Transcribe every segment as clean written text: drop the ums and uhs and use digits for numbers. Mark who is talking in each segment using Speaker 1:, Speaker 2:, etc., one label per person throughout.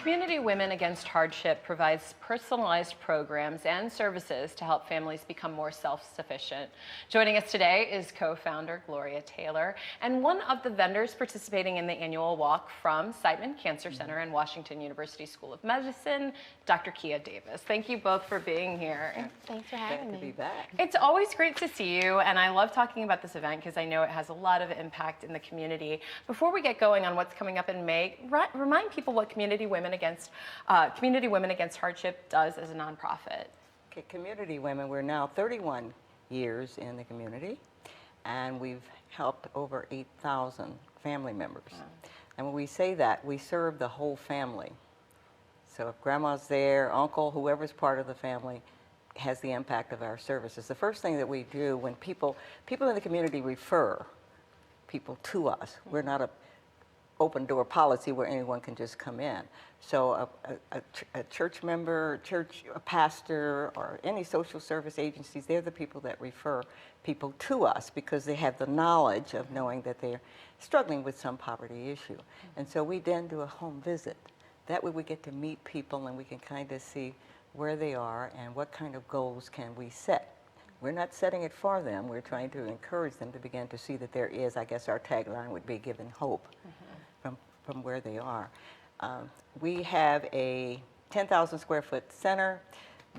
Speaker 1: Community Women Against Hardship provides personalized programs and services to help families become more self-sufficient. Joining us today is co-founder Gloria Taylor and one of the vendors participating in the annual walk from Siteman Cancer Center and Washington University School of Medicine, Dr. Kia Davis. Thank you both for being here.
Speaker 2: Thanks for having me.
Speaker 3: Glad to be back.
Speaker 1: It's always great to see you, and I love talking about this event because I know it has a lot of impact in the community. Before we get going on what's coming up in May, remind people what Community Women Against Hardship does as a nonprofit.
Speaker 3: Okay, Community Women, we're now 31 years in the community, and we've helped over 8,000 family members. Wow. And when we say that, we serve the whole family. So if grandma's there, uncle, whoever's part of the family has the impact of our services. The first thing that we do when people in the community refer people to us, we're not a open door policy where anyone can just come in. So a church member, a pastor, or any social service agencies, they're the people that refer people to us because they have the knowledge of knowing that they're struggling with some poverty issue. And so we then do a home visit. That way we get to meet people and we can kind of see where they are and what kind of goals can we set. We're not setting it for them. We're trying to encourage them to begin to see that there is, I guess our tagline would be given hope from where they are. We have a 10,000 square foot center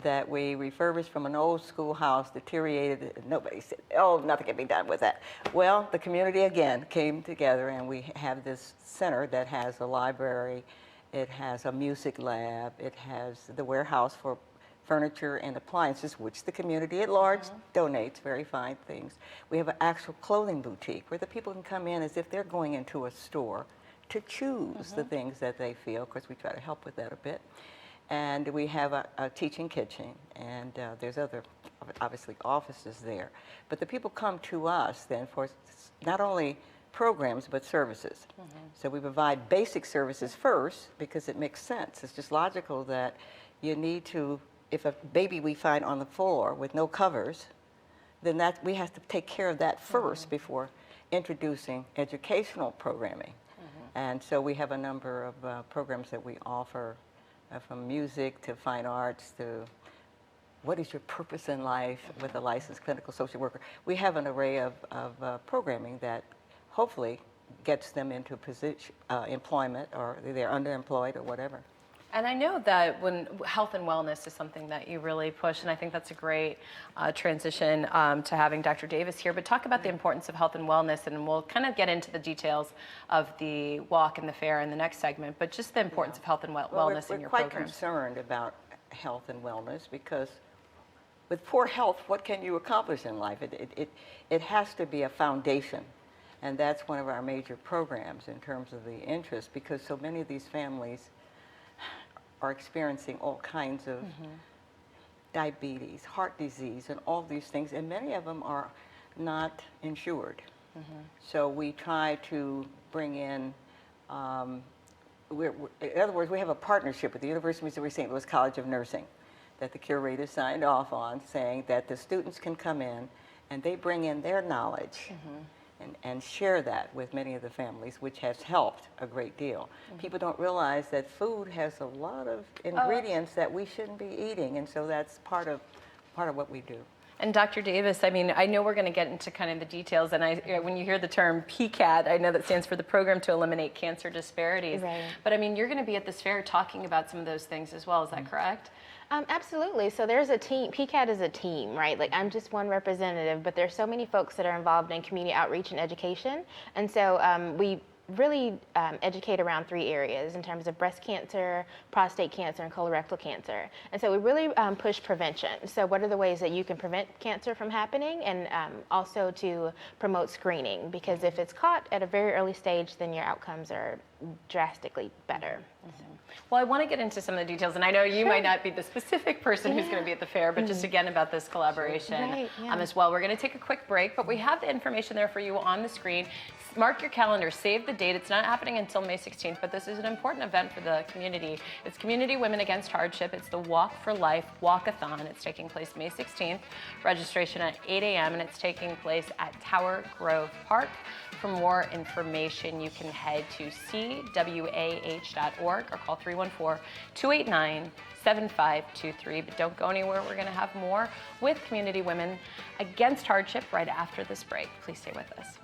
Speaker 3: that we refurbished from an old schoolhouse, deteriorated. Nobody said, oh, nothing can be done with that. Well, the community again came together and we have this center that has a library, it has a music lab, it has the warehouse for furniture and appliances, which the community at large donates, very fine things. We have an actual clothing boutique where the people can come in as if they're going into a store to choose the things that they feel. Of course, we try to help with that a bit. And we have a teaching kitchen, and there's other, obviously, offices there. But the people come to us then for not only programs, but services. So we provide basic services first because it makes sense. It's just logical that you need to, if a baby we find on the floor with no covers, then we have to take care of that first before introducing educational programming. And so we have a number of programs that we offer, from music to fine arts to what is your purpose in life with a licensed clinical social worker. We have an array of programming that hopefully gets them into position, employment, or they're underemployed or whatever.
Speaker 1: And I know that when health and wellness is something that you really push, and I think that's a great transition to having Dr. Davis here. But talk about the importance of health and wellness, and we'll kind of get into the details of the walk and the fair in the next segment. But just the importance of health and wellness in your program.
Speaker 3: We're quite concerned about health and wellness because with poor health, what can you accomplish in life? It has to be a foundation. And that's one of our major programs in terms of the interest, because so many of these families are experiencing all kinds of diabetes, heart disease, and all these things, and many of them are not insured. So we try to bring in, in other words, we have a partnership with the University of Missouri St. Louis College of Nursing that the curator signed off on, saying that the students can come in and they bring in their knowledge and share that with many of the families, which has helped a great deal. People don't realize that food has a lot of ingredients that we shouldn't be eating, and so that's part of what we do.
Speaker 1: And Dr. Davis, I mean, I know we're going to get into kind of the details, and when you hear the term PCAD, I know that stands for the Program to Eliminate Cancer Disparities. Right. But I mean, you're going to be at this fair talking about some of those things as well. Is that correct?
Speaker 2: Absolutely. So there's a team. PCAD is a team, right? Like, I'm just one representative, but there's so many folks that are involved in community outreach and education. And so we really educate around 3 areas in terms of breast cancer, prostate cancer, and colorectal cancer. And so we really push prevention. So what are the ways that you can prevent cancer from happening, and also to promote screening, because if it's caught at a very early stage, then your outcomes are drastically better.
Speaker 1: Well, I want to get into some of the details, and I know you might not be the specific person who's going to be at the fair, but just again about this collaboration as well. We're going to take a quick break, but we have the information there for you on the screen. Mark your calendar, save the date. It's not happening until May 16th, but this is an important event for the community. It's Community Women Against Hardship. It's the Walk for Life Walk-a-Thon. It's taking place May 16th. Registration at 8 a.m. and it's taking place at Tower Grove Park. For more information, you can head to cwah.org or call 314-289-7523. But don't go anywhere. We're going to have more with Community Women Against Hardship right after this break. Please stay with us.